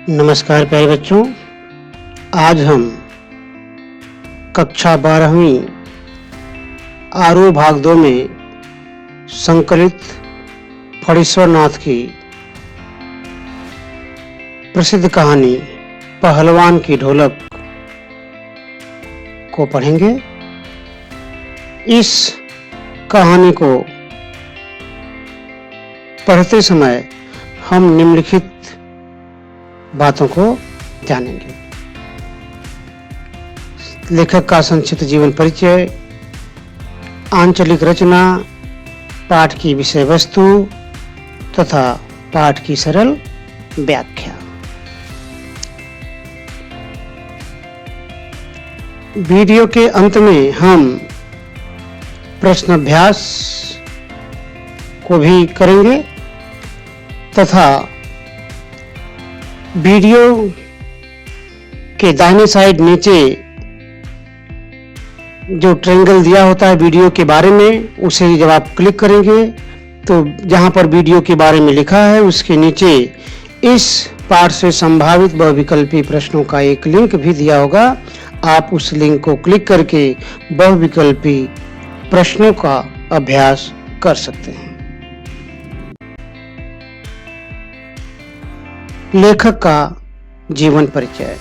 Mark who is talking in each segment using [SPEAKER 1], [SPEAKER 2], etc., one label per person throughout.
[SPEAKER 1] नमस्कार प्यारे बच्चों, आज हम कक्षा 12वीं आरोह भाग 2 में संकलित फणीश्वर नाथ की प्रसिद्ध कहानी पहलवान की ढोलक को पढ़ेंगे। इस कहानी को पढ़ते समय हम निम्नलिखित बातों को जानेंगे। लेखक का संक्षिप्त जीवन परिचय, आंचलिक रचना, पाठ की विषय वस्तु तथा पाठ की सरल व्याख्या। वीडियो के अंत में हम प्रश्न अभ्यास को भी करेंगे तथा वीडियो के दाहिने साइड नीचे जो ट्रायंगल दिया होता है वीडियो के बारे में, उसे जब आप क्लिक करेंगे तो जहां पर वीडियो के बारे में लिखा है उसके नीचे इस पाठ से संभावित बहुविकल्पी प्रश्नों का एक लिंक भी दिया होगा। आप उस लिंक को क्लिक करके बहुविकल्पी प्रश्नों का अभ्यास कर सकते हैं। लेखक का जीवन परिचय।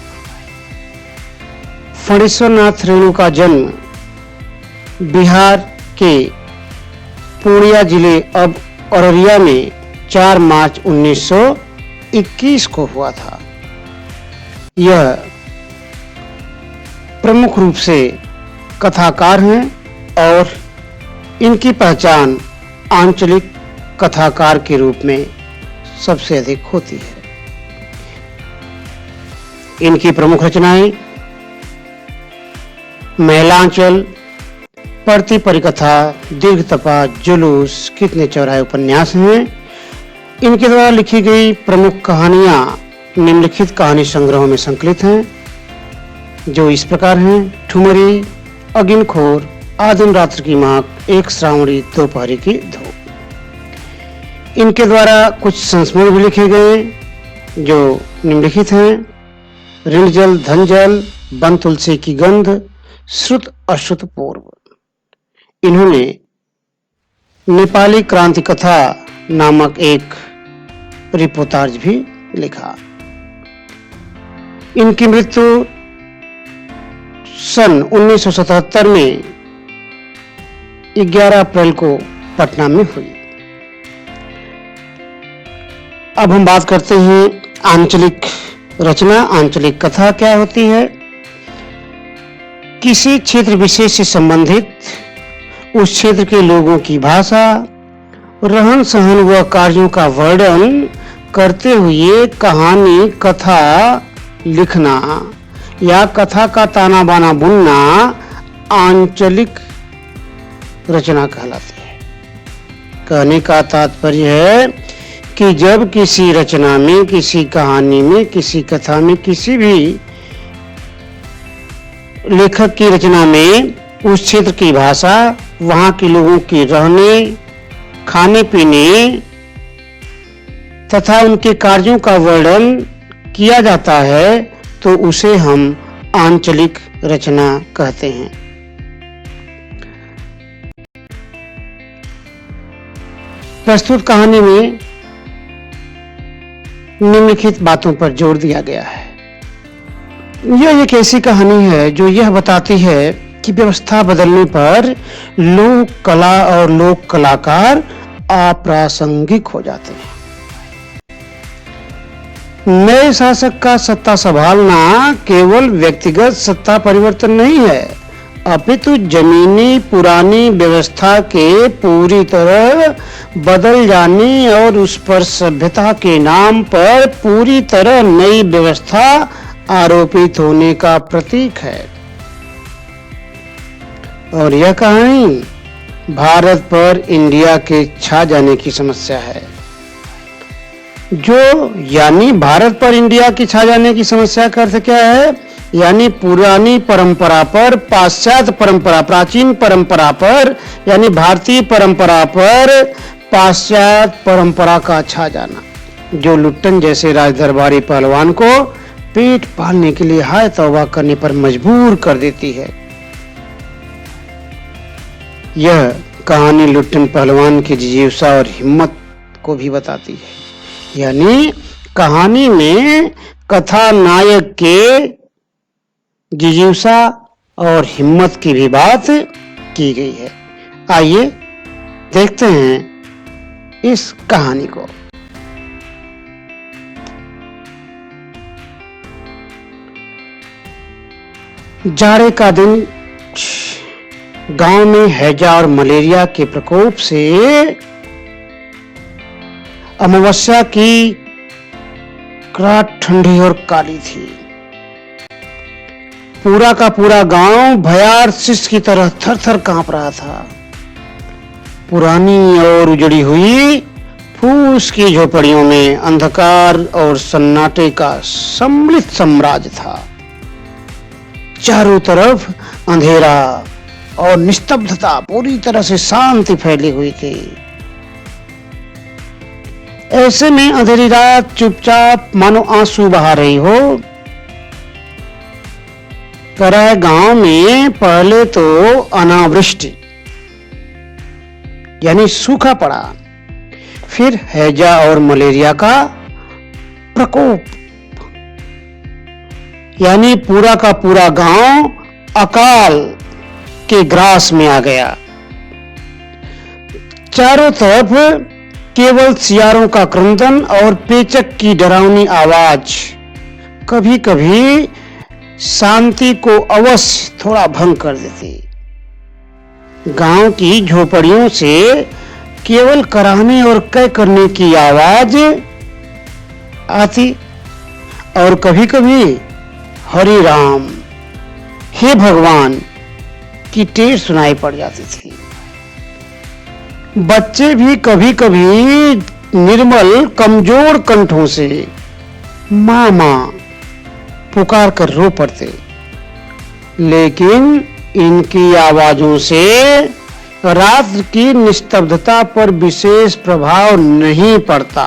[SPEAKER 1] फणीश्वर नाथ रेणु का जन्म बिहार के पूर्णिया जिले अब अररिया में 4 मार्च 1921 को हुआ था। यह प्रमुख रूप से कथाकार हैं और इनकी पहचान आंचलिक कथाकार के रूप में सबसे अधिक होती है। इनकी प्रमुख रचनाएं महिलांचल, पढ़ती परिकथा, दीर्घतपा, जुलूस, कितने चौराहे उपन्यास हैं। इनके द्वारा लिखी गई प्रमुख कहानियां निम्नलिखित कहानी संग्रहों में संकलित हैं, जो इस प्रकार हैं: ठुमरी, अगिनखोर, आदिम रात्र की माक, एक श्रावणी, दोपहरी की धूप। इनके द्वारा कुछ संस्मरण भी लिखे गए जो निम्नलिखित हैं: ऋण जल, धन जल, बन तुलसी की गंध, श्रुत अश्रुत पूर्व। इन्होंने नेपाली क्रांति कथा नामक एक रिपोर्टाज भी लिखा। इनकी मृत्यु सन 1977 में 11 अप्रैल को पटना में हुई। अब हम बात करते हैं आंचलिक रचना। आंचलिक कथा क्या होती है? किसी क्षेत्र विशेष से संबंधित उस क्षेत्र के लोगों की भाषा, रहन सहन व कार्यों का वर्णन करते हुए कहानी कथा लिखना या कथा का ताना बाना बुनना आंचलिक रचना कहलाती है। कहने का तात्पर्य है कि जब किसी रचना में, किसी कहानी में, किसी कथा में, किसी भी लेखक की रचना में उस क्षेत्र की भाषा, वहां के लोगों के रहने, खाने पीने तथा उनके कार्यों का वर्णन किया जाता है तो उसे हम आंचलिक रचना कहते हैं। प्रस्तुत कहानी में निम्नलिखित बातों पर जोर दिया गया है। यह एक ऐसी कहानी है जो यह बताती है कि व्यवस्था बदलने पर लोक कला और लोक कलाकार अप्रासंगिक हो जाते हैं। नए शासक का सत्ता संभालना केवल व्यक्तिगत सत्ता परिवर्तन नहीं है, अपितु जमीनी पुरानी व्यवस्था के पूरी तरह बदल जाने और उस पर सभ्यता के नाम पर पूरी तरह नई व्यवस्था आरोपित होने का प्रतीक है। और यह कहानी भारत पर इंडिया के छा जाने की समस्या है। यानी भारत पर इंडिया की छा जाने की समस्या का अर्थ क्या है? यानी पुरानी परंपरा पर, पाश्चात्य परंपरा, प्राचीन परंपरा पर, यानी भारतीय परंपरा पर पाश्चात्य परंपरा का छा जाना। जो लुट्टन जैसे राजदरबारी पहलवान को पेट पालने के लिए हाय तौबा करने पर मजबूर कर देती है। यह कहानी लुट्टन पहलवान की जिजीविका और हिम्मत को भी बताती है। यानी कहानी में कथा नायक के जिजीविका और हिम्मत की भी बात की गई है। आइए देखते हैं इस कहानी को। जाड़े का दिन, गांव में हैजा और मलेरिया के प्रकोप से अमावस्या की रात ठंडी और काली थी। पूरा का पूरा गांव भयार शिष्ट की तरह थर-थर कांप रहा था। पुरानी और उजड़ी हुई फूस की झोपड़ियों में अंधकार और सन्नाटे का सम्मिलित साम्राज्य था। चारों तरफ अंधेरा और निस्तब्धता, पूरी तरह से शांति फैली हुई थी। ऐसे में अंधेरी रात चुपचाप मानो आंसू बहा रही हो। तरह गांव में पहले तो अनावृष्टि यानी सूखा पड़ा, फिर हैजा और मलेरिया का प्रकोप, यानी पूरा का पूरा गांव अकाल के ग्रास में आ गया। चारों तरफ केवल सियारों का क्रंदन और पेचक की डरावनी आवाज कभी कभी शांति को अवश्य थोड़ा भंग कर देती। गांव की झोपड़ियों से केवल कराहने और कै करने की आवाज आती और कभी कभी हरि राम, हे भगवान की टेर सुनाई पड़ जाती थी। बच्चे भी कभी कभी निर्मल कमजोर कंठों से मां मां पुकार कर रो पड़ते, लेकिन इनकी आवाजों से रात की निस्तब्धता पर विशेष प्रभाव नहीं पड़ता।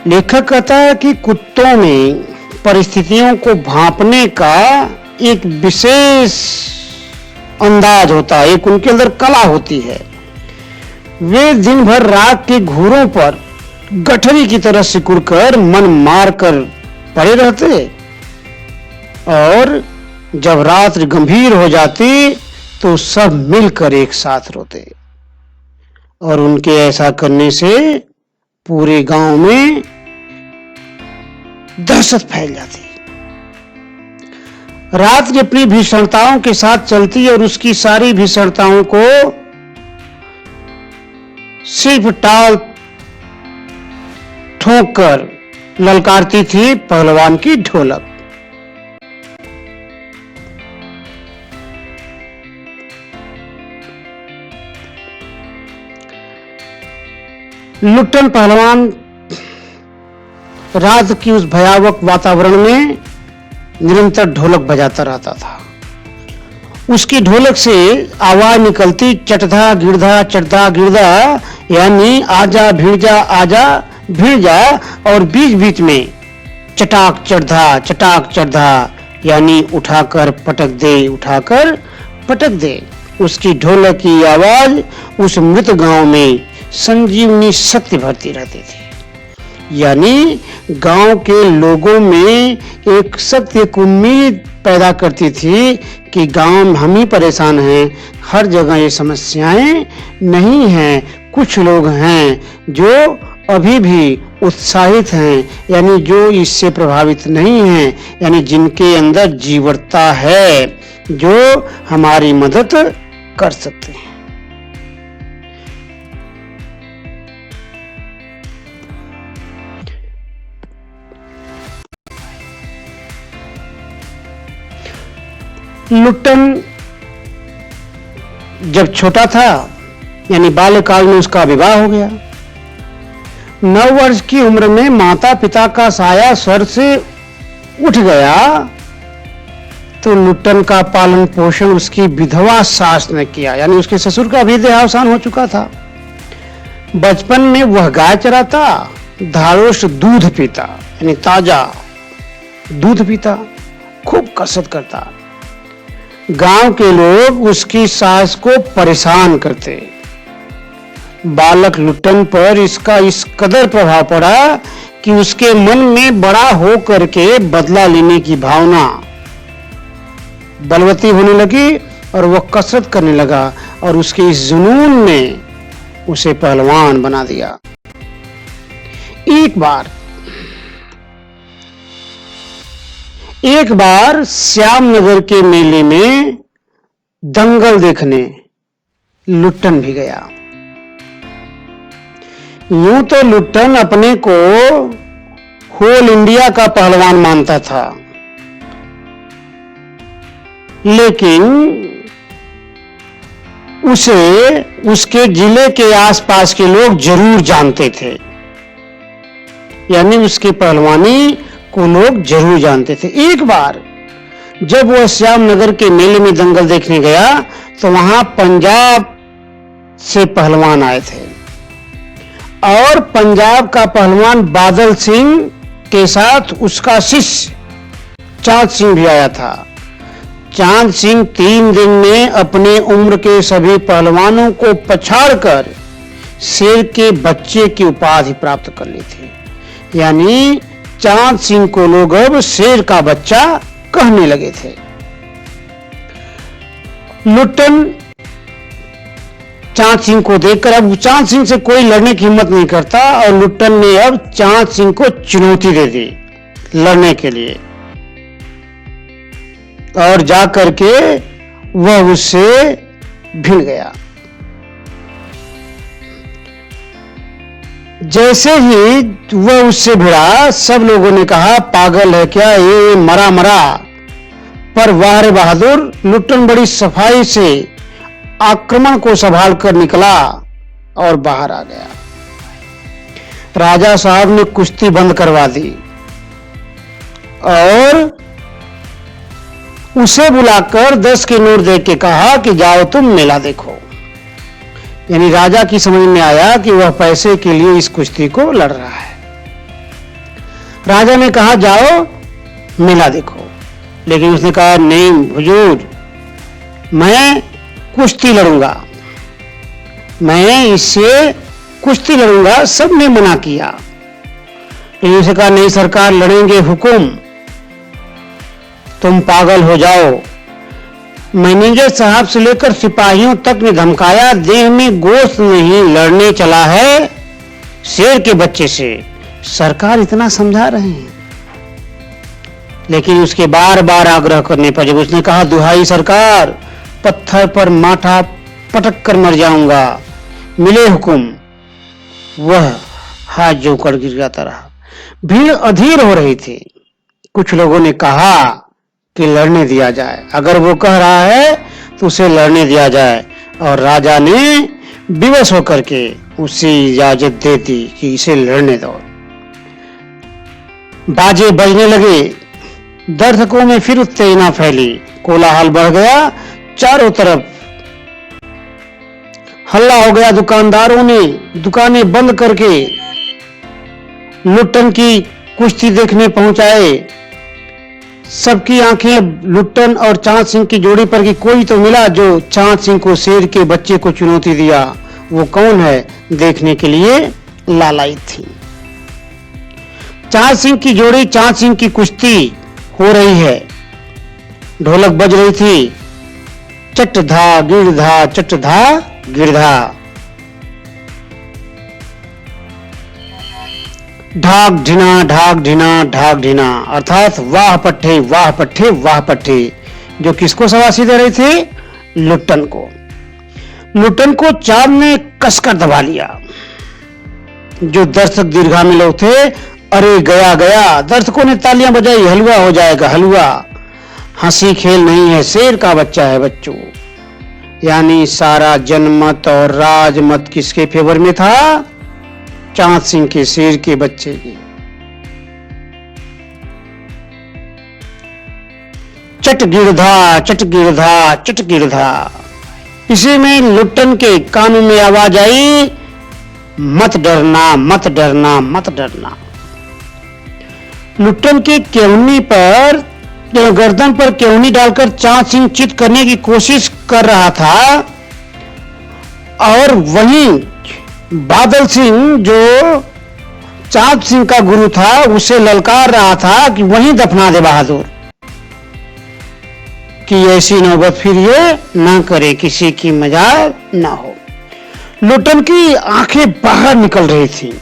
[SPEAKER 1] लेखक कहता है कि कुत्तों में परिस्थितियों को भांपने का एक विशेष अंदाज होता है, एक उनके अंदर कला होती है। वे दिन भर राग के घूरों पर गठरी की तरह सिकुड़कर मन मार कर पड़े रहते और जब रात्रि गंभीर हो जाती तो सब मिलकर एक साथ रोते। और उनके ऐसा करने से पूरे गांव में दहशत फैल जाती। रात्रि अपनी भीषणताओं के साथ चलती और उसकी सारी भीषणताओं को सिर्फ टाल ठोक कर ललकारती थी पहलवान की ढोलक। लुट्टन पहलवान रात की उस भयावह वातावरण में निरंतर ढोलक बजाता रहता था। उसकी ढोलक से आवाज निकलती चटधा गिरधा चटधा गिरधा, यानी आजा भिड़ जा आजा भिड़ जा, और बीच बीच में चटाक चढ़धा यानी उठाकर पटक दे उठाकर पटक दे। उसकी ढोलक की आवाज उस मृत गांव में संजीवनी शक्ति भरती रहती थी। यानी गांव के लोगों में एक सख्त एक उम्मीद पैदा करती थी कि गांव में हम ही परेशान हैं, हर जगह ये समस्याएं नहीं हैं। कुछ लोग हैं जो अभी भी उत्साहित हैं, यानी जो इससे प्रभावित नहीं हैं, यानी जिनके अंदर जीवटता है, जो हमारी मदद कर सकते हैं। लुट्टन जब छोटा था, यानी बाल्यकाल में उसका विवाह हो गया। 9 वर्ष की उम्र में माता पिता का साया सर से उठ गया तो लुट्टन का पालन पोषण उसकी विधवा सास ने किया, यानी उसके ससुर का भी देहावसान हो चुका था। बचपन में वह गाय चराता, धारोश दूध पीता, यानी ताजा दूध पीता, खूब कसरत करता। गांव के लोग उसकी सास को परेशान करते। बालक लुट्टन पर इसका इस कदर प्रभाव पड़ा कि उसके मन में बड़ा हो करके बदला लेने की भावना बलवती होने लगी और वह कसरत करने लगा और उसके इस जुनून ने उसे पहलवान बना दिया। एक बार श्यामनगर के मेले में दंगल देखने लुट्टन भी गया। यूं तो लुट्टन अपने को होल इंडिया का पहलवान मानता था, लेकिन उसे उसके जिले के आसपास के लोग जरूर जानते थे, यानी उसकी पहलवानी को लोग जरूर जानते थे। एक बार जब वह श्यामनगर के मेले में दंगल देखने गया तो वहां पंजाब से पहलवान आए थे और पंजाब का पहलवान बादल सिंह के साथ उसका शिष्य चांद सिंह भी आया था। चांद सिंह 3 दिन में अपने उम्र के सभी पहलवानों को पछाड़कर शेर के बच्चे की उपाधि प्राप्त कर ली थी, यानी चांद सिंह को लोग अब शेर का बच्चा कहने लगे थे। लुट्टन चांद सिंह को देखकर अब चांद सिंह से कोई लड़ने की हिम्मत नहीं करता और लुट्टन ने अब चांद सिंह को चुनौती दे दी लड़ने के लिए और जाकर के वह उससे भिड़ गया। जैसे ही वह उससे भिड़ा सब लोगों ने कहा पागल है क्या ये, मरा मरा। पर वाह रे बहादुर, लुट्टन बड़ी सफाई से आक्रमण को संभाल कर निकला और बाहर आ गया। राजा साहब ने कुश्ती बंद करवा दी और उसे बुलाकर 10 के नोट दे के कहा कि जाओ तुम मेला देखो। यानी राजा की समझ में आया कि वह पैसे के लिए इस कुश्ती को लड़ रहा है। राजा ने कहा जाओ मेला देखो, लेकिन उसने कहा नहीं हुजूर, मैं कुश्ती लड़ूंगा, मैं इससे कुश्ती लड़ूंगा। सबने मना किया, लेकिन उसने कहा नहीं सरकार, लड़ेंगे, हुकुम। तुम पागल हो जाओ। मैनेजर साहब से लेकर सिपाहियों तक ने धमकाया, देह में गोश्त नहीं, लड़ने चला है शेर के बच्चे से। सरकार इतना समझा रहे हैं, लेकिन उसके बार बार आग्रह करने पर जब उसने कहा दुहाई सरकार, पत्थर पर माथा पटक कर मर जाऊंगा, मिले हुकुम, वह हाथ जोड़कर गिर जाता रहा। भीड़ अधीर हो रही थी। कुछ लोगों ने कहा कि लड़ने दिया जाए, अगर वो कह रहा है तो उसे लड़ने दिया जाए, और राजा ने विवश होकर के उसे इजाजत दे दी कि इसे लड़ने दो। बाजे बजने लगे, दर्शकों में फिर उत्तेजना फैली, कोलाहल बढ़ गया, चारों तरफ हल्ला हो गया। दुकानदारों ने दुकानें बंद करके लुट्टन की कुश्ती देखने पहुंचाए। सबकी आंखें लुट्टन और चांद सिंह की जोड़ी पर कि कोई तो मिला जो चांद सिंह को शेर के बच्चे को चुनौती दिया। वो कौन है देखने के लिए लालायित थी। चांद सिंह की जोड़ी, चांद सिंह की कुश्ती हो रही है, ढोलक बज रही थी, चट धा गिरधा, चट धा गिरधा, ढाक ढिना, ढाक ढिना, ढाक ढिना, अर्थात वाह पट्टे वाह पट्टे वाह पट्टे, जो किसको शाबाशी दे रही थी? लुट्टन को। लुट्टन को चांद ने कसकर दबा लिया। जो दर्शक दीर्घा में लोग थे, अरे गया गया, दर्शकों ने तालियां बजाई, हलवा हो जाएगा हलवा, हंसी खेल नहीं है, शेर का बच्चा है बच्चों। यानी सारा जनमत और राजमत किसके फेवर में था? चांद सिंह के, शेर के बच्चे की। चट गिरधा, चट गिरधा, चट गिरधा। इसी में लुट्टन के कानों में आवाज आई मत डरना, मत डरना, मत डरना। लुट्टन के केवनी पर, गर्दन पर केवनी डालकर चांद सिंह चित करने की कोशिश कर रहा था और वहीं बादल सिंह जो चांद सिंह का गुरु था उसे ललकार रहा था कि वहीं दफना दे बहादुर, कि ऐसी नौबत फिर ये ना करे, किसी की मजाल ना हो। लुट्टन की आंखें बाहर निकल रही थी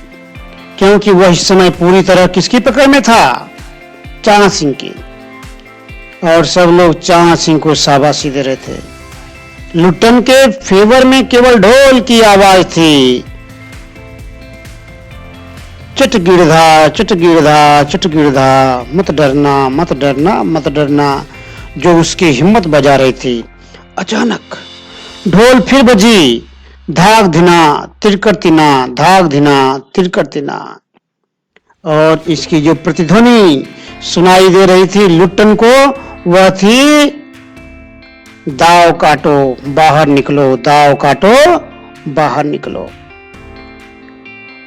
[SPEAKER 1] क्योंकि वह इस समय पूरी तरह किसकी पकड़ में था? चांद सिंह की। और सब लोग चांद सिंह को शाबाशी दे रहे थे। लुट्टन के फेवर में केवल ढोल की आवाज थी, चट गिरधा, चट गिरधा, चट गिरधा, मत डरना, मत डरना, मत डरना, जो उसकी हिम्मत बजा रही थी। अचानक ढोल फिर बजी, धाक धिना तिरकट तिना, धाक धिना तिरकट तिना, और इसकी जो प्रतिध्वनि सुनाई दे रही थी लुट्टन को वह थी, दाव काटो बाहर निकलो, दाव काटो बाहर निकलो।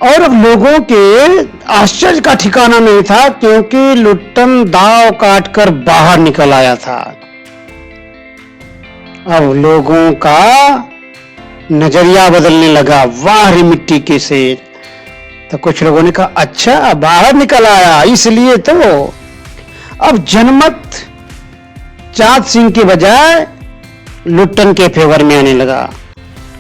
[SPEAKER 1] और अब लोगों के आश्चर्य का ठिकाना नहीं था क्योंकि लुट्टन दाव काटकर बाहर निकल आया था। अब लोगों का नजरिया बदलने लगा, वाह रे मिट्टी के शेर। तो कुछ लोगों ने कहा अच्छा बाहर निकल आया इसलिए तो। अब जनमत चांद सिंह के बजाय लुट्टन के फेवर में आने लगा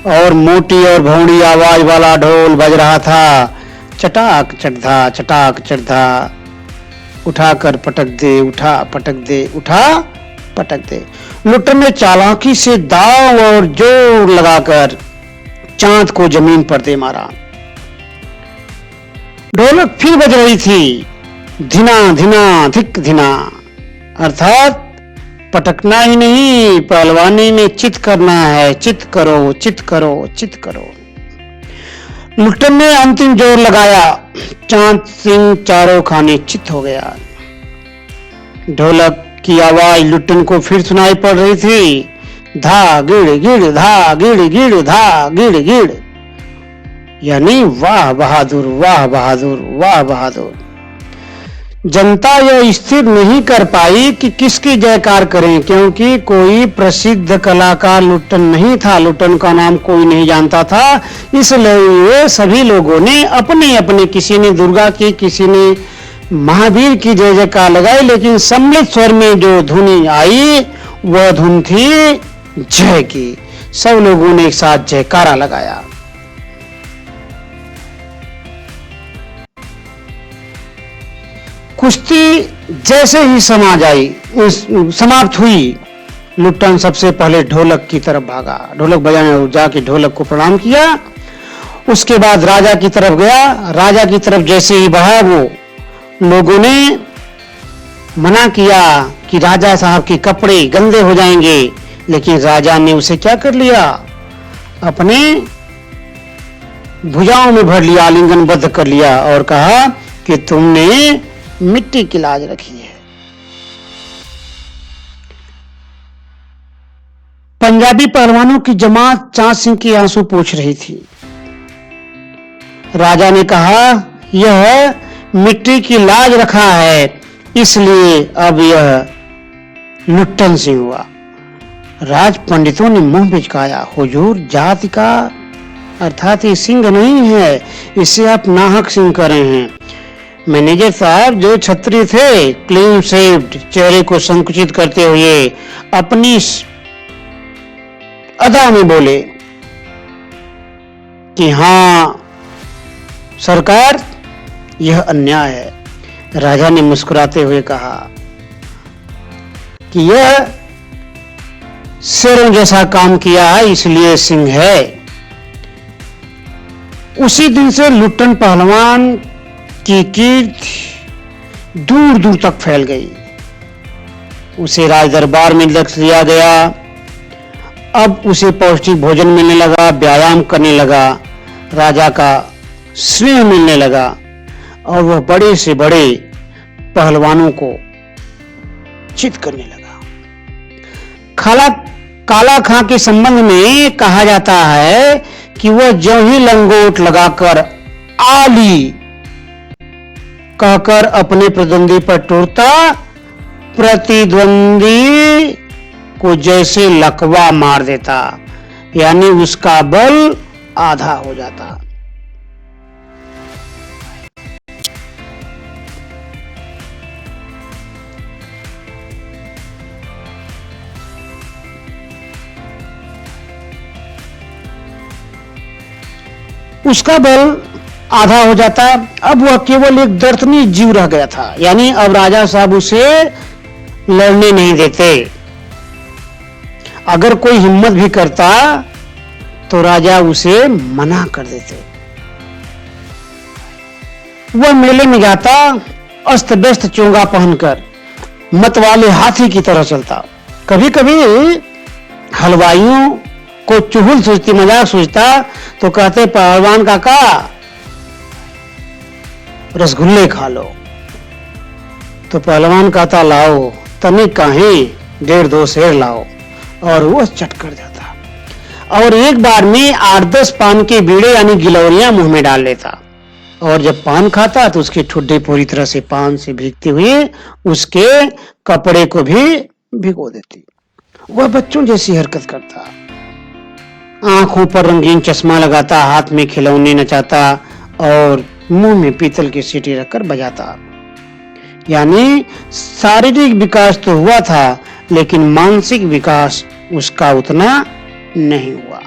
[SPEAKER 1] और मोटी और भौड़ी आवाज वाला ढोल बज रहा था, चटाक चढ़ा, चटाक चढ़ा, उठाकर पटक दे, उठा पटक दे, उठा पटक दे। लुट्टन ने चालाकी से दाव और जोर लगाकर चांद को जमीन पर दे मारा। ढोलक फिर बज रही थी, धिना धिना धिक धिना, अर्थात पटकना ही नहीं पहलवानी में चित करना है, चित करो, चित करो, चित करो। लुट्टन ने अंतिम जोर लगाया, चांद सिंह चारों खाने चित हो गया। ढोलक की आवाज लुट्टन को फिर सुनाई पड़ रही थी, धा गिड़ गिड़, धा गिड़ गिड़, धा गिड़ गिड़, यानी वाह बहादुर, वाह बहादुर, वाह बहादुर। जनता यह स्थिर नहीं कर पाई कि किसकी जयकार करें क्योंकि कोई प्रसिद्ध कलाकार लुट्टन नहीं था, लुट्टन का नाम कोई नहीं जानता था। इसलिए सभी लोगों ने अपने अपने, किसी ने दुर्गा की, किसी ने महावीर की जय जयकार लगाई, लेकिन सम्मिलित स्वर में जो धुनी आई वह धुन थी जय की। सब लोगों ने एक साथ जयकारा लगाया। कुश्ती जैसे ही समाप्त हुई, लुट्टन सबसे पहले ढोलक की तरफ भागा, ढोलक बजाने जाके ढोलक को प्रणाम किया। उसके बाद राजा की तरफ गया। राजा की तरफ जैसे ही बढ़ा, वो लोगों ने मना किया कि राजा साहब के कपड़े गंदे हो जाएंगे, लेकिन राजा ने उसे क्या कर लिया, अपने भुजाओं में भर लिया, आलिंगनबद्ध कर लिया और कहा कि तुमने मिट्टी की लाज रखी है। पंजाबी पहलवानों की जमात चांद सिंह के आंसू पोंछ रही थी। राजा ने कहा यह मिट्टी की लाज रखा है, इसलिए अब यह लुट्टन सिंह हुआ। राज पंडितों ने मुंह बिचकाया, हुजूर जाति का अर्थात ये सिंह नहीं है, इसे आप नाहक सिंह कर रहे हैं। मैनेजर साहब जो छत्री थे, क्लीन शेव्ड, चेहरे को संकुचित करते हुए अपनी अदा में बोले कि हाँ सरकार यह अन्याय है। राजा ने मुस्कुराते हुए कहा कि यह शेरों जैसा काम किया है इसलिए सिंह है। उसी दिन से लुट्टन पहलवान की कीर्ति दूर दूर तक फैल गई। उसे राज दरबार में रख लिया गया। अब उसे पौष्टिक भोजन मिलने लगा, व्यायाम करने लगा, राजा का स्नेह मिलने लगा और वह बड़े से बड़े पहलवानों को चित करने लगा। काला खां के संबंध में कहा जाता है कि वह ज्यों ही लंगोट लगाकर आली कहकर अपने प्रतिद्वंदी पर टूटता, प्रतिद्वंदी को जैसे लकवा मार देता, यानी उसका बल आधा हो जाता। उसका बल आधा हो जाता। अब वह केवल एक दर्दनीय जीव रह गया था, यानी अब राजा साहब उसे लड़ने नहीं देते। अगर कोई हिम्मत भी करता तो राजा उसे मना कर देते। वह मेले में जाता अस्त व्यस्त चोंगा पहनकर, मत वाले हाथी की तरह चलता। कभी कभी हलवाइयों को चुगल सोचती, मजाक सोचता तो कहते, पहलवान काका रसगुल्ले खा लो। तो पहलवान कहता, लाओ तनिक काहे, 1.5-2 सेर लाओ, और वो चट कर जाता। और एक बार में 8-10 पान के बीड़े यानी गिलौरियां मुंह में डाल लेता, और जब पान खाता तो उसके ठुड्डे पूरी तरह से पान से भीगते हुए उसके कपड़े को भी भिगो देती। वह बच्चों जैसी हरकत करता, आंखों पर रंगीन चश्मा लगाता, हाथ में खिलौने नचाता और मुंह में पीतल की सीटी रखकर बजाता। यानी शारीरिक विकास तो हुआ था, लेकिन मानसिक विकास उसका उतना नहीं हुआ।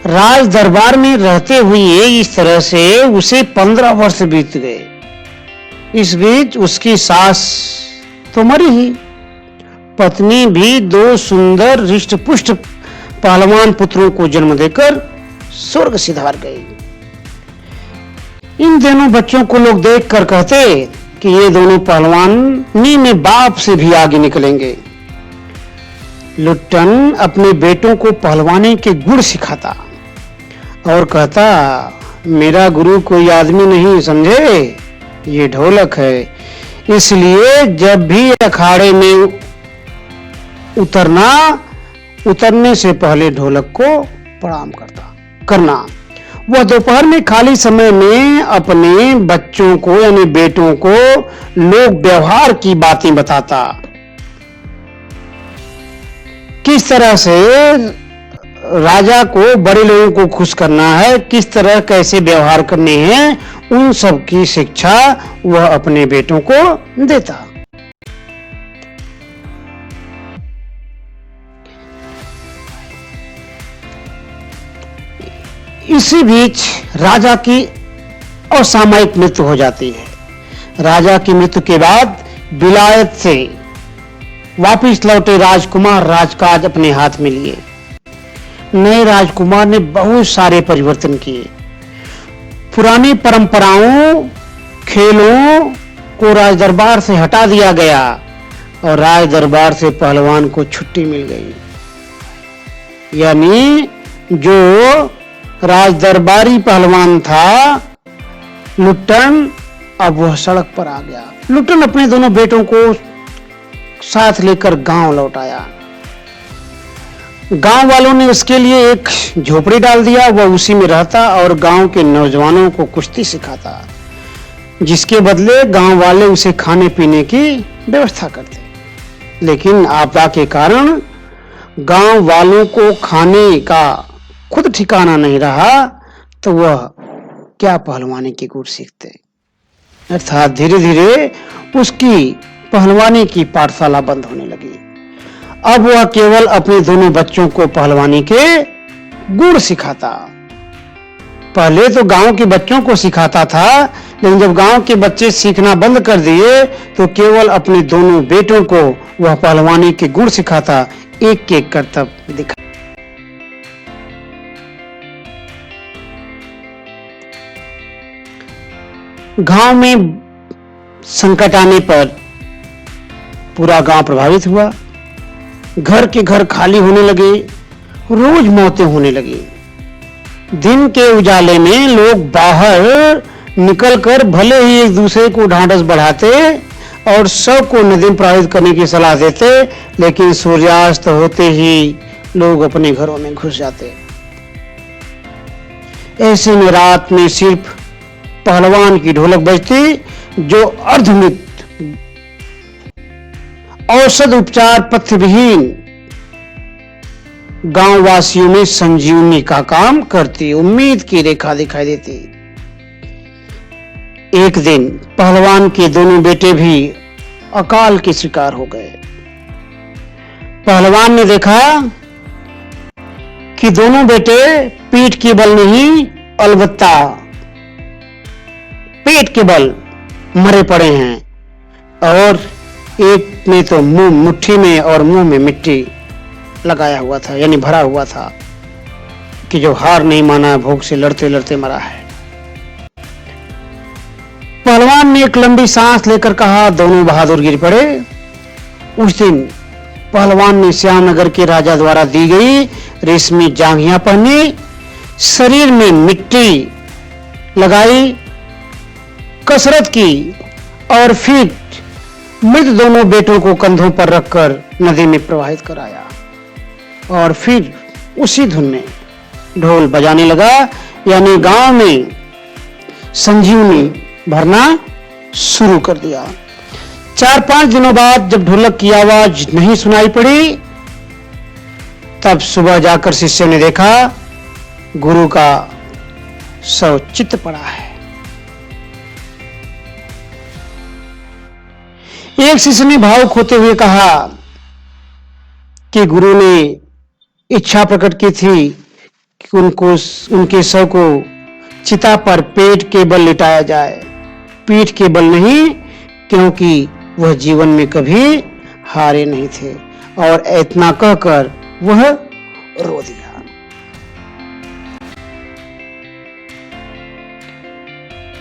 [SPEAKER 1] राज दरबार में रहते हुए इस तरह से उसे 15 वर्ष बीत गए। इस बीच उसकी सास तो मरी ही, पत्नी भी 2 सुंदर हृष्ट-पुष्ट पहलवान पुत्रों को जन्म देकर स्वर्ग सिधार गई। इन दोनों बच्चों को लोग देखकर कहते कि ये दोनों पहलवानी में बाप से भी आगे निकलेंगे। लुट्टन अपने बेटों को पहलवानी के गुण सिखाता और कहता, मेरा गुरु कोई आदमी नहीं समझे, ये ढोलक है, इसलिए जब भी अखाड़े में उतरने से पहले ढोलक को प्रणाम करना। वह दोपहर में खाली समय में अपने बच्चों को यानी बेटों को लोक व्यवहार की बातें बताता, किस तरह से राजा को, बड़े लोगों को खुश करना है, किस तरह कैसे व्यवहार करने हैं, उन सब की शिक्षा वह अपने बेटों को देता। इसी बीच राजा की असामयिक मृत्यु हो जाती है। राजा की मृत्यु के बाद विलायत से वापिस लौटे राजकुमार राजकाज अपने हाथ में लिए। नए राजकुमार ने बहुत सारे परिवर्तन किए। पुरानी परंपराओं, खेलों को राज दरबार से हटा दिया गया और राज दरबार से पहलवान को छुट्टी मिल गई। यानी जो राज दरबारी पहलवान था लुट्टन, अब वह सड़क पर आ गया। लुट्टन अपने दोनों बेटों को साथ लेकर गांव लौट आया। गांव वालों ने उसके लिए एक झोपड़ी डाल दिया, वह उसी में रहता और गांव के नौजवानों को कुश्ती सिखाता, जिसके बदले गांव वाले उसे खाने पीने की व्यवस्था करते। लेकिन आपदा के कारण गांव वालों को खाने का खुद ठिकाना नहीं रहा, तो वह क्या पहलवानी के गुण सीखते। अर्थात धीरे धीरे उसकी पहलवानी की पाठशाला बंद होने लगी। अब वह केवल अपने दोनों बच्चों को पहलवानी के गुण सिखाता। पहले तो गांव के बच्चों को सिखाता था, लेकिन जब गांव के बच्चे सीखना बंद कर दिए तो केवल अपने दोनों बेटों को वह पहलवानी के गुण सिखाता, एक एक करतब दिखा। गांव में संकट आने पर पूरा गांव प्रभावित हुआ। घर के घर खाली होने लगे, रोज मौतें होने लगी। दिन के उजाले में लोग बाहर निकलकर भले ही एक दूसरे को ढांढस बढ़ाते और सब को नदी में प्रवाहित करने की सलाह देते, लेकिन सूर्यास्त होते ही लोग अपने घरों में घुस जाते। ऐसे में रात में सिर्फ पहलवान की ढोलक बजती जो अर्धमृत, औषध उपचार पथ्य विहीन गांव वासियों में संजीवनी का काम करती, उम्मीद की रेखा दिखाई देती। एक दिन पहलवान के दोनों बेटे भी अकाल के शिकार हो गए। पहलवान ने देखा कि दोनों बेटे पीठ के बल नहीं, अलबत्ता पेट के बल मरे पड़े हैं, और एक ने तो मुंह मुट्ठी में और मुंह में मिट्टी लगाया हुआ था, यानी भरा हुआ था कि जो हार नहीं माना, भूख से लड़ते लड़ते मरा है। पहलवान ने एक लंबी सांस लेकर कहा, दोनों बहादुर गिर पड़े। उस दिन पहलवान ने श्यामनगर के राजा द्वारा दी गई रेशमी जांघियां पहनी, शरीर में मिट्टी लगाई, कसरत की और फिर मृत दोनों बेटों को कंधों पर रखकर नदी में प्रवाहित कराया, और फिर उसी धुन में ढोल बजाने लगा, यानी गांव में संजीवनी भरना शुरू कर दिया। 4-5 दिनों बाद जब ढोलक की आवाज नहीं सुनाई पड़ी, तब सुबह जाकर शिष्य ने देखा गुरु का शव चित पड़ा है। एक शिष्य ने भावुक होते हुए कहा कि गुरु ने इच्छा प्रकट की थी कि उनके शव को चिता पर पेट के बल लिटाया जाए, पीठ के बल नहीं, क्योंकि वह जीवन में कभी हारे नहीं थे। और इतना कहकर वह रो दिया।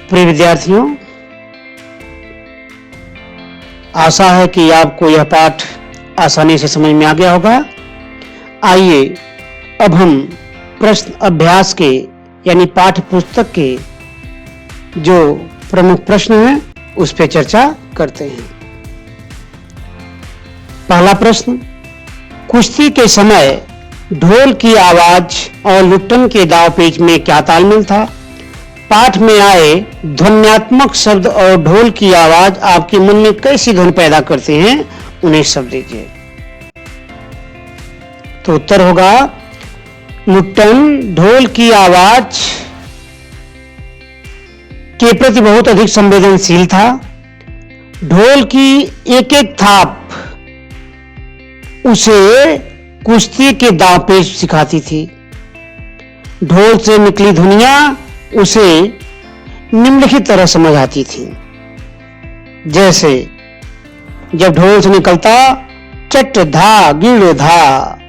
[SPEAKER 1] प्रिय विद्यार्थियों, आशा है कि आपको यह पाठ आसानी से समझ में आ गया होगा। आइए अब हम प्रश्न अभ्यास के यानी पाठ्य पुस्तक के जो प्रमुख प्रश्न हैं उस पर चर्चा करते हैं। पहला प्रश्न, कुश्ती के समय ढोल की आवाज और लुट्टन के दाव पेच में क्या तालमेल था? पाठ में आए ध्वन्यात्मक शब्द और ढोल की आवाज आपके मन में कैसी धुन पैदा करते हैं, उन्हें शब्द दीजिए। तो उत्तर होगा, लुट्टन ढोल की आवाज के प्रति बहुत अधिक संवेदनशील था। ढोल की एक एक थाप उसे कुश्ती के दांव पेच सिखाती थी। ढोल से निकली ध्वनियां उसे निम्नलिखित तरह समझ आती थी। जैसे जब ढोल से निकलता चट धा गिड़ धा,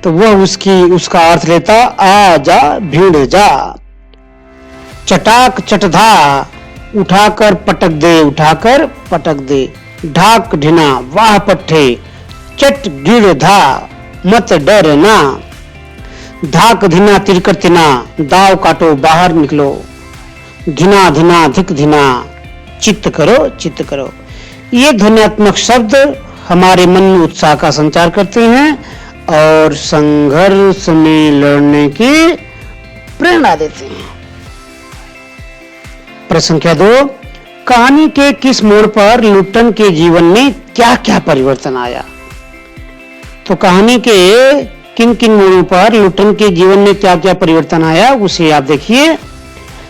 [SPEAKER 1] तो वह उसका अर्थ लेता आ जा भीड़ जा। चटाक चटधा, उठाकर पटक दे, उठाकर पटक दे। ढाक ढिना, वाह पट्टे, चट गिड़ धा, मत डरना। धाक धिना तिरकर तिना, दाव काटो बाहर निकलो। धिना धिना धिक धिना, चित्त करो चित्त करो। ये ध्वन्यात्मक शब्द हमारे मन में उत्साह का संचार करते हैं और संघर्ष में लड़ने की प्रेरणा देते हैं। प्रश्न संख्या 2, कहानी के किस मोड़ पर लुट्टन के जीवन में क्या क्या परिवर्तन आया? तो कहानी के किन किन मोड़ों पर लुट्टन के जीवन में क्या क्या परिवर्तन आया उसे आप देखिए।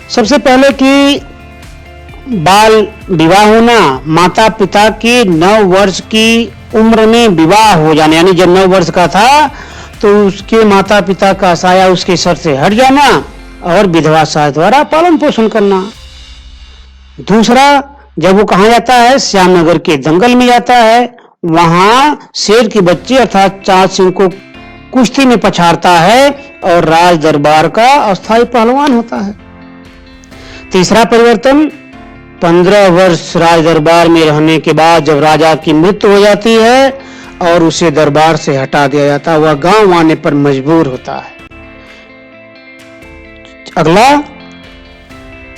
[SPEAKER 1] सबसे पहले कि बाल विवाह होना, माता पिता के 9 वर्ष की उम्र में विवाह हो जाना, यानी जब 9 वर्ष का था तो उसके माता पिता का साया उसके सर से हट जाना और विधवा सास द्वारा पालन पोषण करना। दूसरा, जब वो कहाँ जाता है, श्यामनगर के दंगल में जाता है, वहां शेर के बच्चे अर्थात चाँद सिंह को कुश्ती में पछाड़ता है और राज दरबार का अस्थायी पहलवान होता है। तीसरा परिवर्तन, 15 वर्ष राज दरबार में रहने के बाद जब राजा की मृत्यु हो जाती है और उसे दरबार से हटा दिया जाता है, वह गांव आने पर मजबूर होता है। अगला,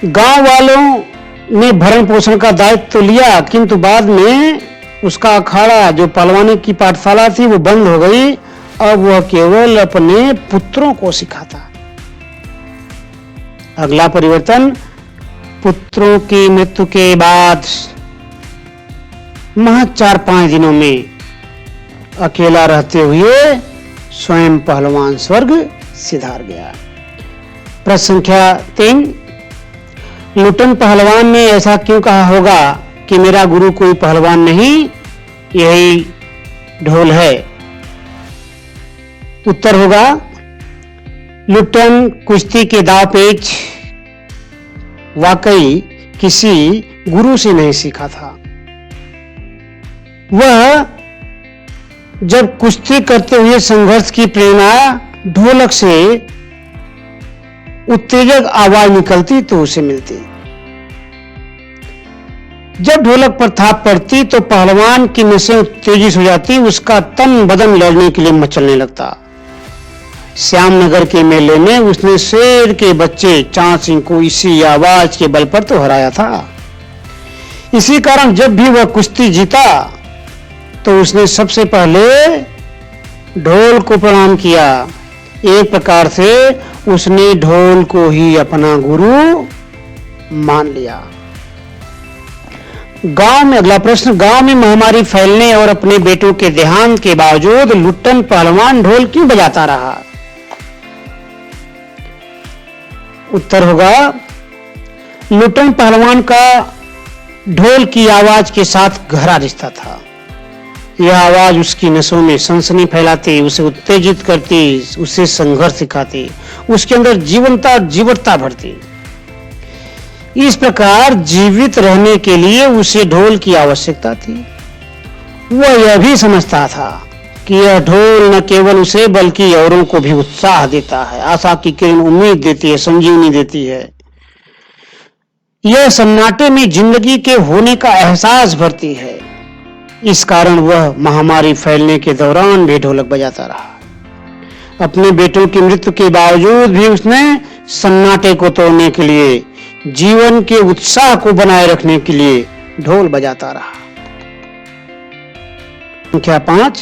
[SPEAKER 1] गांव वालों ने भरण पोषण का दायित्व तो लिया, किंतु बाद में उसका अखाड़ा जो पहलवानी की पाठशाला थी वो बंद हो गई अब वह केवल अपने पुत्रों को सिखाता। अगला परिवर्तन, पुत्रों की मृत्यु के बाद महज 4-5 दिनों में अकेला रहते हुए स्वयं पहलवान स्वर्ग सिधार गया। प्रश्न संख्या 3, लुटन पहलवान ने ऐसा क्यों कहा होगा कि मेरा गुरु कोई पहलवान नहीं, यही ढोल है? उत्तर होगा, लुटन कुश्ती के दाव पेच वाकई किसी गुरु से नहीं सीखा था। वह जब कुश्ती करते हुए संघर्ष की प्रेरणा ढोलक से उत्तेजक आवाज निकलती तो उसे मिलती। जब ढोलक पर थाप पड़ती तो पहलवान की नसें उत्तेजित हो जाती, उसका तन बदन लड़ने के लिए मचलने लगता। श्यामनगर के मेले में उसने शेर के बच्चे चांद सिंह को इसी आवाज के बल पर तो हराया था। इसी कारण जब भी वह कुश्ती जीता तो उसने सबसे पहले ढोल को प्रणाम किया। एक प्रकार से उसने ढोल को ही अपना गुरु मान लिया। गांव में, अगला प्रश्न, गांव में महामारी फैलने और अपने बेटों के देहांत के बावजूद लुट्टन पहलवान ढोल क्यों बजाता रहा? उत्तर होगा, लुट्टन पहलवान का ढोल की आवाज के साथ गहरा रिश्ता था। यह आवाज उसकी नसों में सनसनी फैलाती, उसे उत्तेजित करती, उसे संघर्ष सिखाती, उसके अंदर जीवंता भरती। इस प्रकार जीवित रहने के लिए उसे ढोल की आवश्यकता थी। वह यह भी समझता था कि यह ढोल न केवल उसे बल्कि औरों को भी उत्साह देता है, आशा की किरण, उम्मीद देती है, संजीवनी देती है। यह सन्नाटे में जिंदगी के होने का एहसास भरती है। इस कारण वह महामारी फैलने के दौरान भी ढोलक बजाता रहा। अपने बेटों की मृत्यु के बावजूद भी उसने सन्नाटे को तोड़ने के लिए, जीवन के उत्साह को बनाए रखने के लिए ढोल बजाता रहा। संख्या 5,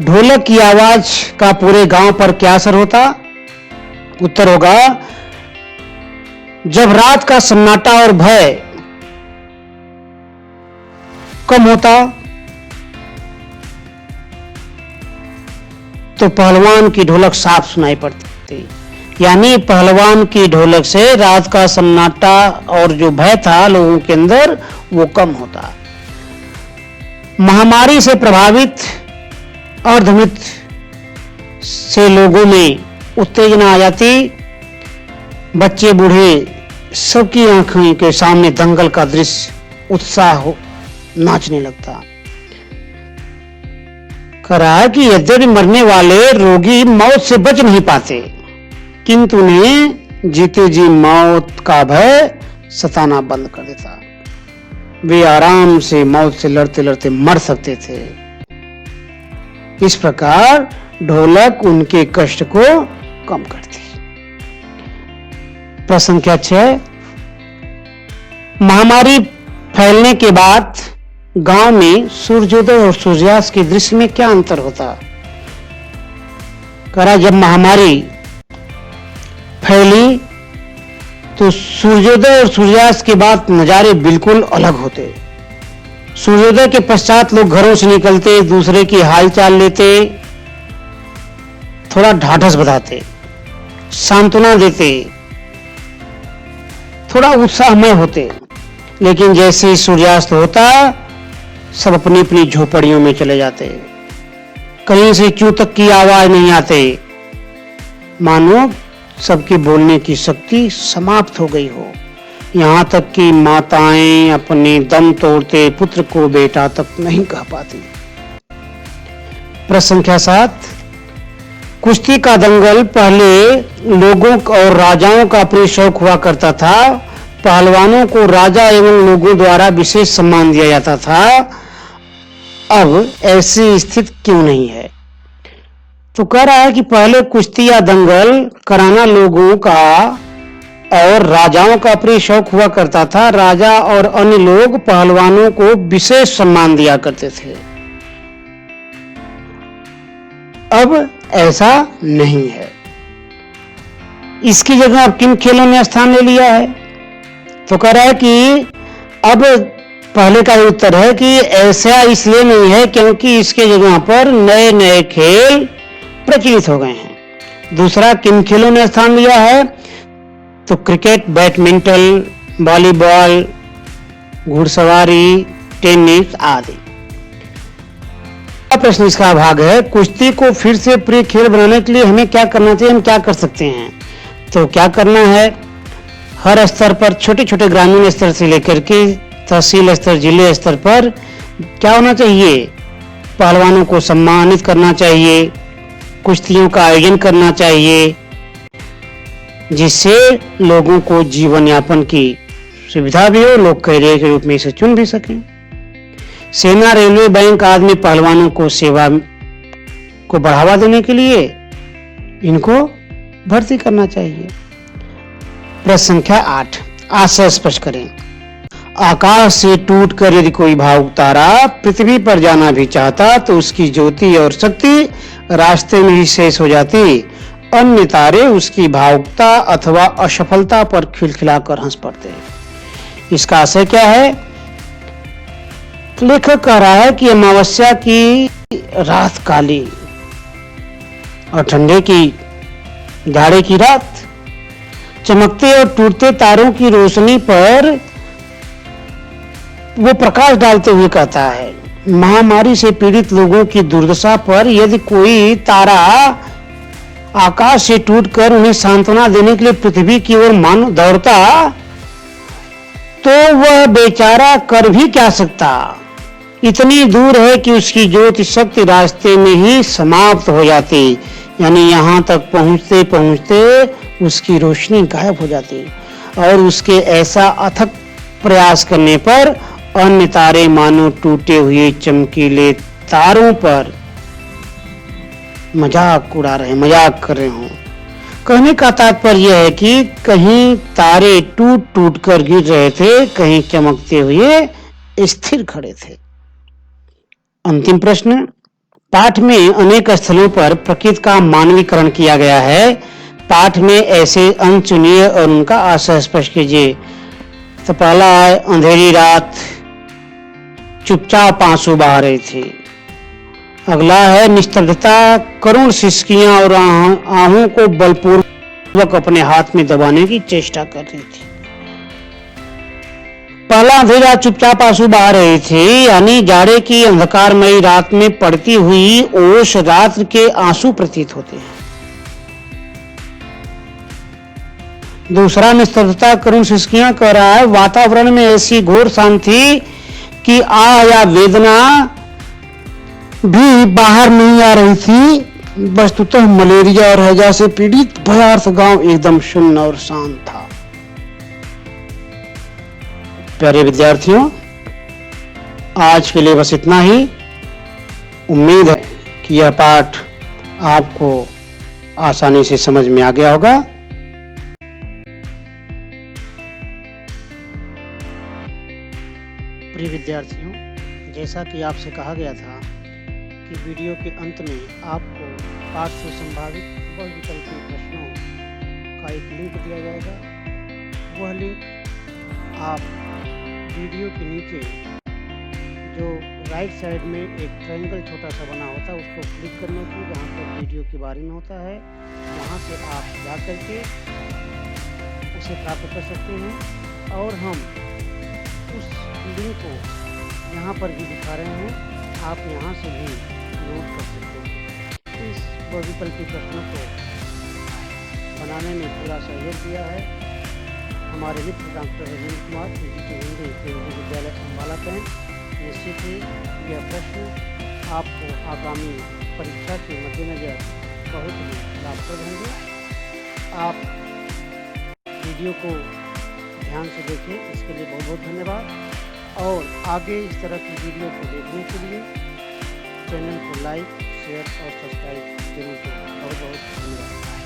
[SPEAKER 1] ढोलक की आवाज का पूरे गांव पर क्या असर होता? उत्तर होगा, जब रात का सन्नाटा और भय कम होता तो पहलवान की ढोलक साफ सुनाई पड़ती। यानी पहलवान की ढोलक से रात का सन्नाटा और जो भय था लोगों के अंदर वो कम होता। महामारी से प्रभावित अर्धमृत से लोगों में उत्तेजना आ जाती। बच्चे बूढ़े सबकी आंखों के सामने दंगल का दृश्य उत्साह हो नाचने लगता। कहा कि यद्यपि मरने वाले रोगी मौत से बच नहीं पाते, किंतु उन्हें जीते जी मौत का भय सताना बंद कर देता। वे आराम से मौत से लड़ते लड़ते मर सकते थे। इस प्रकार ढोलक उनके कष्ट को कम करती। प्रश्न संख्या 6, महामारी फैलने के बाद गांव में सूर्योदय और सूर्यास्त के दृश्य में क्या अंतर होता? करा जब महामारी फैली तो सूर्योदय और सूर्यास्त के बाद नजारे बिल्कुल अलग होते। सूर्योदय के पश्चात लोग घरों से निकलते, दूसरे की हालचाल लेते, थोड़ा ढाढ़स बधाते, सांत्वना देते, थोड़ा उत्साहमय होते। लेकिन जैसे ही सूर्यास्त होता सब अपनी अपनी झोपड़ियों में चले जाते। कहीं से चू तक की आवाज नहीं आते, मानो सबके बोलने की शक्ति समाप्त हो गई हो। यहां तक कि माताएं अपने दम तोड़ते पुत्र को बेटा तक नहीं कह पाती। प्रश्न संख्या 7, कुश्ती का दंगल पहले लोगों और राजाओं का प्रिय शौक हुआ करता था। पहलवानों को राजा एवं लोगों द्वारा विशेष सम्मान दिया जाता था। अब ऐसी स्थिति क्यों नहीं है? तो कह रहा है कि पहले कुश्ती या दंगल कराना लोगों का और राजाओं का प्रिय शौक हुआ करता था। राजा और अन्य लोग पहलवानों को विशेष सम्मान दिया करते थे। अब ऐसा नहीं है। इसकी जगह अब किन खेलों ने स्थान ले लिया है? तो कह रहा है कि अब पहले का उत्तर है कि ऐसा इसलिए नहीं है क्योंकि इसके जगह पर नए नए खेल प्रचलित हो गए हैं। दूसरा, किन खेलों ने स्थान लिया है? तो क्रिकेट, बैडमिंटन, वॉलीबॉल, घुड़सवारी, टेनिस आदि। प्रश्न इसका भाग है, कुश्ती को फिर से प्रिय खेल बनाने के लिए हमें क्या करना चाहिए, हम क्या कर सकते हैं? तो क्या करना है, हर स्तर पर, छोटे छोटे ग्रामीण स्तर से लेकर के तहसील स्तर, जिले स्तर पर क्या होना चाहिए? पहलवानों को सम्मानित करना चाहिए, कुश्तियों का आयोजन करना चाहिए, जिससे लोगों को जीवन यापन की सुविधा भी हो, लोग कैरियर के रूप में इसे चुन भी सकें। सेना, रेलवे, बैंक आदि में पहलवानों को सेवा को बढ़ावा देने के लिए इनको भर्ती करना चाहिए। प्रश्न संख्या 8, आशय स्पष्ट करें। आकाश से टूटकर यदि कोई भावुक तारा पृथ्वी पर जाना भी चाहता तो उसकी ज्योति और शक्ति रास्ते में ही शेष हो जाती। अन्य तारे उसकी भावुकता अथवा असफलता पर खिलखिलाकर हंस पड़ते हैं। इसका आशय क्या है? लेखक कह रहा है कि अमावस्या की रात काली और ठंडे की जाड़े की रात, चमकते और टूटते तारों की रोशनी पर वो प्रकाश डालते हुए कहता है, महामारी से पीड़ित लोगों की दुर्दशा पर यदि कोई तारा आकाश से टूटकर उन्हें सांत्वना देने के लिए पृथ्वी की ओर मानो दौड़ता तो वह बेचारा कर भी क्या सकता? इतनी दूर है कि उसकी ज्योति शक्ति रास्ते में ही समाप्त हो जाती, यानी यहां तक पहुंचते पहुंचते उसकी रोशनी गायब हो जाती। और उसके ऐसा अथक प्रयास करने पर अन्य तारे मानो टूटे हुए चमकीले तारों पर मजाक उड़ा रहे, मजाक कर रहे हों। कहने का तात्पर्य यह है कि कहीं तारे टूट टूट कर गिर रहे थे, कहीं चमकते हुए स्थिर खड़े थे। अंतिम प्रश्न, पाठ में अनेक स्थलों पर प्रकृति का मानवीकरण किया गया है। पाठ में ऐसे अंश चुनिए और उनका आशय स्पष्ट कीजिए। तो पहला है, अंधेरी रात, चुपचाप आंसू बहा रही थी। अगला है, निस्तब्धता, करुण सिसकियां और आहों को बलपूर्वक अपने हाथ में दबाने की चेष्टा कर रही थी। पहला, अंधेरा, चुपचाप आंसू बहा रही थी, यानी जाड़े की अंधकारमयी रात में पड़ती हुई ओस रात्र के आंसू प्रतीत होते हैं। दूसरा, निस्तब्धता, करुण सिसकियां कह रहा है, वातावरण में ऐसी घोर शांति कि आह या वेदना भी बाहर नहीं आ रही थी। वस्तुतः मलेरिया और हैजा से पीड़ित भयार्थ गांव एकदम शून्य और शांत था। प्यारे विद्यार्थियों, आज के लिए बस इतना ही। उम्मीद है कि यह पाठ आपको आसानी से समझ में आ गया होगा। प्रिय विद्यार्थियों, जैसा कि आपसे कहा गया था कि वीडियो के अंत में आपको पाठ से संभावित बहुविकल्पीय प्रश्नों का एक लिंक दिया जाएगा। वह लिंक आप वीडियो के नीचे जो राइट साइड में एक ट्रायंगल छोटा सा बना होता है उसको क्लिक करने की, जहाँ पर वीडियो के बारे में होता है, वहाँ से आप जा करके उसे प्राप्त कर सकते हैं। और हम उस लिंक को यहाँ पर भी दिखा रहे हैं, आप यहाँ से भी नोट कर सकते हैं। इस बहुविकल्पीय प्रश्नों को बनाने में पूरा सहयोग दिया है हमारे मित्र डॉक्टर राजेंद्र कुमार, हिंदी केंद्रीय विद्यालय अम्बाला कैंट। निश्चित ही यह प्रश्न आपको आगामी परीक्षा के मद्देनजर बहुत ही लाभप्रद होंगे। आप वीडियो को ध्यान से देखें, इसके लिए बहुत बहुत धन्यवाद। और आगे इस तरह की वीडियो को देखने के लिए चैनल को लाइक, शेयर और सब्सक्राइब जरूर करें। बहुत बहुत धन्यवाद।